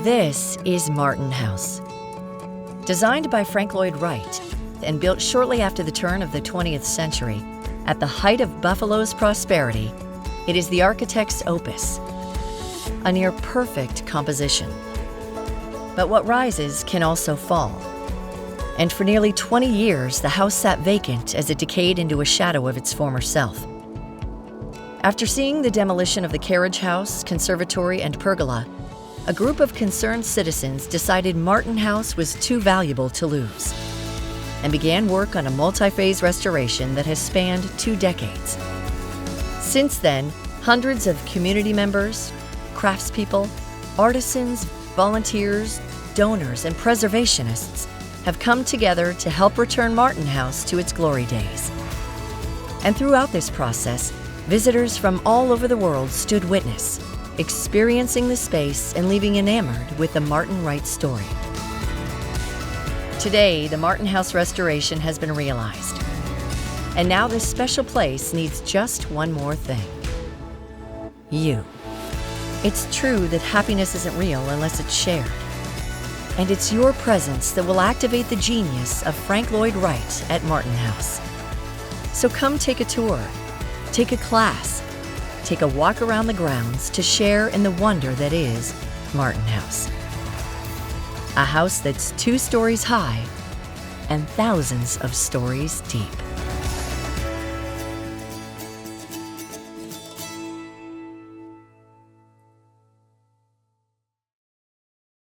This is Martin House. Designed by Lloyd Wright and built shortly after the turn of the 20th century, at the height of Buffalo's prosperity, it is the architect's opus, a near-perfect composition. But what rises can also fall. And for nearly 20 years, the house sat vacant as it decayed into a shadow of its former self. After seeing the demolition of the carriage house, conservatory, and pergola, a group of concerned citizens decided Martin House was too valuable to lose and began work on a multi-phase restoration that has spanned 2 decades. Since then, hundreds of community members, craftspeople, artisans, volunteers, donors, and preservationists have come together to help return Martin House to its glory days. And throughout this process, visitors from all over the world stood witness, experiencing the space and leaving enamored with the Martin Wright story. Today, the Martin House restoration has been realized. And now this special place needs just one more thing: you. It's true that happiness isn't real unless it's shared. And it's your presence that will activate the genius of Lloyd Wright at Martin House. So come take a tour, take a class, take a walk around the grounds to share in the wonder that is Martin House. A house that's 2 stories high and thousands of stories deep.